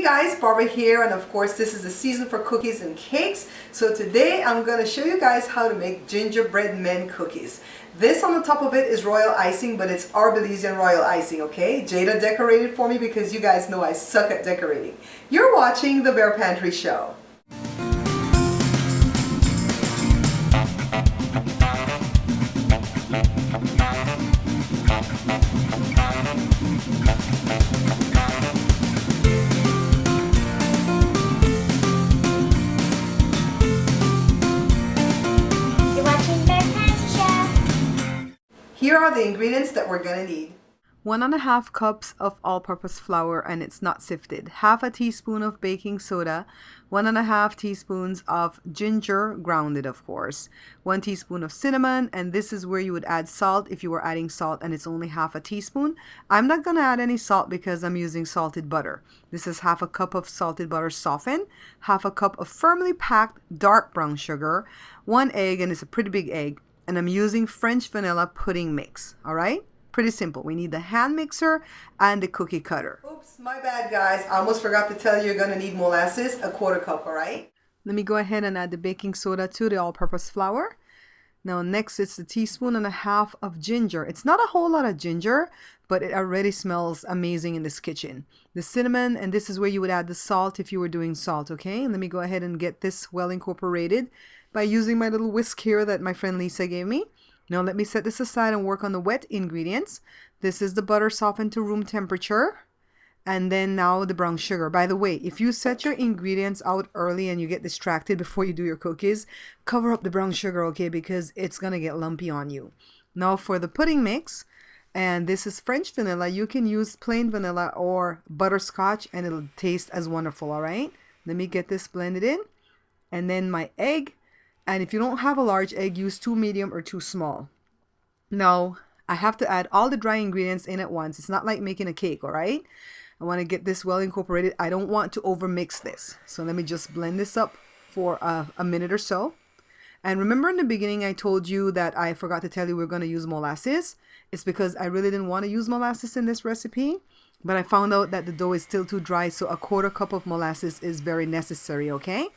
Guys, Barbara here, and of course this is the season for cookies and cakes. So today I'm going to show you guys how to make gingerbread men cookies. This on the top of it is royal icing, but it's our Belizean royal icing, okay? Jada decorated for me because you guys know I suck at decorating. You're watching the Bear Pantry Show. Here are the ingredients that we're gonna need. 1.5 cups of all-purpose flour, and it's not sifted. Half a teaspoon of baking soda. 1.5 teaspoons of ginger, grounded of course. 1 teaspoon of cinnamon, and this is where you would add salt if you were adding salt, and it's only half a teaspoon. I'm not gonna add any salt because I'm using salted butter. This is half a cup of salted butter softened, half a cup of firmly packed dark brown sugar, 1 egg, and it's a pretty big egg. And I'm using French vanilla pudding mix. All right, pretty simple. We need the hand mixer and the cookie cutter. Oops, my bad guys, I almost forgot to tell you you're gonna need molasses, 1/4 cup. All right, let me go ahead and add the baking soda to the all-purpose flour. Now next it's a 1.5 teaspoons of ginger. It's not a whole lot of ginger, but it already smells amazing in this kitchen. The cinnamon, and this is where you would add the salt if you were doing salt. Okay, let me go ahead and get this well incorporated by using my little whisk here that my friend Lisa gave me. Now let me set this aside and work on the wet ingredients. This is the butter softened to room temperature. And then now the brown sugar. By the way, if you set your ingredients out early and you get distracted before you do your cookies, cover up the brown sugar, okay, because it's gonna get lumpy on you. Now for the pudding mix, and this is French vanilla. You can use plain vanilla or butterscotch and it'll taste as wonderful. All right, let me get this blended in. And then my egg. And if you don't have a large egg, use 2 medium or 2 small. Now, I have to add all the dry ingredients in at once. It's not like making a cake, all right? I want to get this well incorporated. I don't want to overmix this. So let me just blend this up for a minute or so. And remember in the beginning, I told you that I forgot to tell you we're going to use molasses. It's because I really didn't want to use molasses in this recipe. But I found out that the dough is still too dry, so 1/4 cup of molasses is very necessary, okay?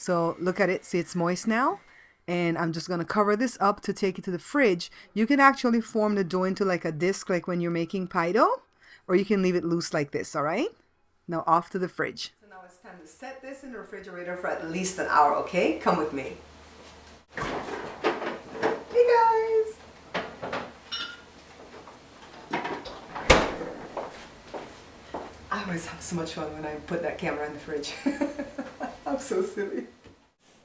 So look at it, see it's moist now, and I'm just going to cover this up to take it to the fridge. You can actually form the dough into like a disc like when you're making pie dough, or you can leave it loose like this, all right? Now off to the fridge. So now it's time to set this in the refrigerator for at least an hour, okay? Come with me. Hey guys! I always have so much fun when I put that camera in the fridge. I'm so silly.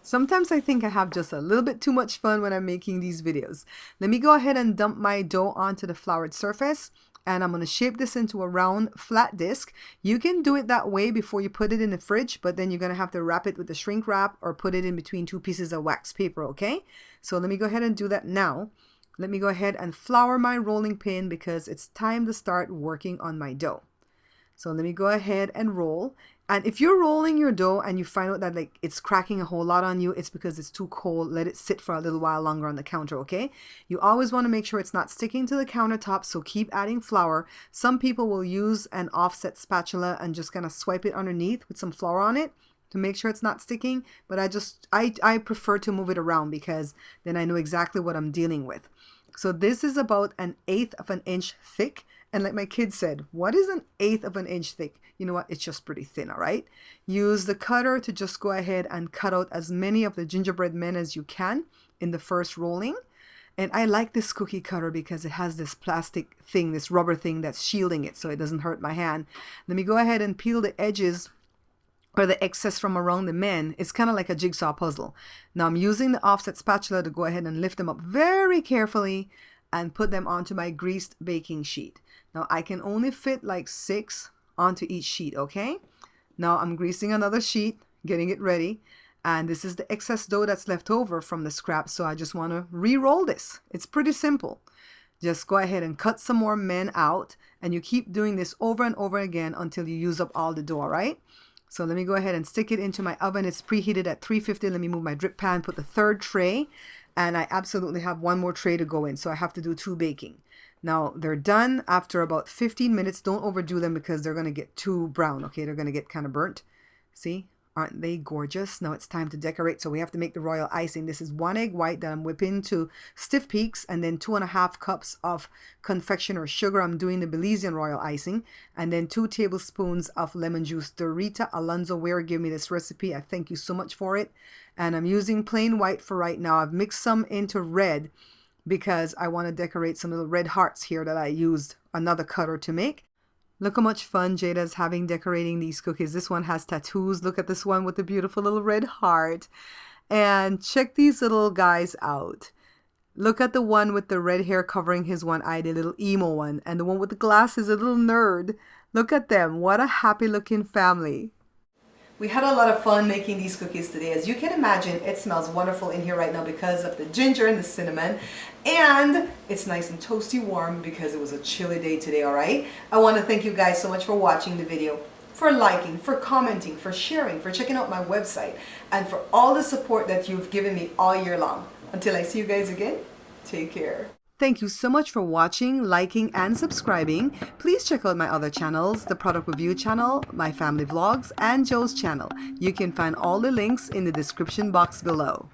Sometimes I think I have just a little bit too much fun when I'm making these videos. Let me go ahead and dump my dough onto the floured surface, and I'm going to shape this into a round flat disc. You can do it that way before you put it in the fridge, but then you're going to have to wrap it with the shrink wrap or put it in between 2 pieces of wax paper, okay? So let me go ahead and do that now. Let me go ahead and flour my rolling pin because it's time to start working on my dough. So let me go ahead and roll. And if you're rolling your dough and you find out that like it's cracking a whole lot on you, it's because it's too cold. Let it sit for a little while longer on the counter, okay? You always want to make sure it's not sticking to the countertop, so keep adding flour. Some people will use an offset spatula and just kind of swipe it underneath with some flour on it to make sure it's not sticking. But I prefer to move it around because then I know exactly what I'm dealing with. So this is about 1/8 of an inch thick. And like my kids said, what is 1/8 of an inch thick? You know what? It's just pretty thin, all right? Use the cutter to just go ahead and cut out as many of the gingerbread men as you can in the first rolling. And I like this cookie cutter because it has this plastic thing, this rubber thing that's shielding it so it doesn't hurt my hand. Let me go ahead and peel the edges or the excess from around the men. It's kind of like a jigsaw puzzle. Now I'm using the offset spatula to go ahead and lift them up very carefully and put them onto my greased baking sheet. Now I can only fit like 6 onto each sheet, okay? Now I'm greasing another sheet, getting it ready. And this is the excess dough that's left over from the scraps, so I just want to re-roll this. It's pretty simple. Just go ahead and cut some more men out, and you keep doing this over and over again until you use up all the dough, all right? So let me go ahead and stick it into my oven. It's preheated at 350. Let me move my drip pan, put the 3rd tray, and I absolutely have 1 more tray to go in, so I have to do 2 baking. Now they're done after about 15 minutes. Don't overdo them because they're going to get too brown. Okay, they're going to get kind of burnt. See, aren't they gorgeous? Now it's time to decorate. So we have to make the royal icing. This is 1 egg white that I'm whipping to stiff peaks, and then 2.5 cups of confectioner sugar. I'm doing the Belizean royal icing, and then 2 tablespoons of lemon juice. Dorita Alonzo Ware gave me this recipe. I thank you so much for it. And I'm using plain white for right now. I've mixed some into red because I want to decorate some little red hearts here that I used another cutter to make. Look how much fun Jada's having decorating these cookies. This one has tattoos. Look at this one with the beautiful little red heart. And check these little guys out. Look at the one with the red hair covering his one eye, the little emo one. And the one with the glasses, a little nerd. Look at them. What a happy looking family. We had a lot of fun making these cookies today. As you can imagine, it smells wonderful in here right now because of the ginger and the cinnamon. And it's nice and toasty warm because it was a chilly day today, alright? I want to thank you guys so much for watching the video, for liking, for commenting, for sharing, for checking out my website, and for all the support that you've given me all year long. Until I see you guys again, take care. Thank you so much for watching, liking, and subscribing. Please check out my other channels, the Product Review channel, my family vlogs, and Joe's channel. You can find all the links in the description box below.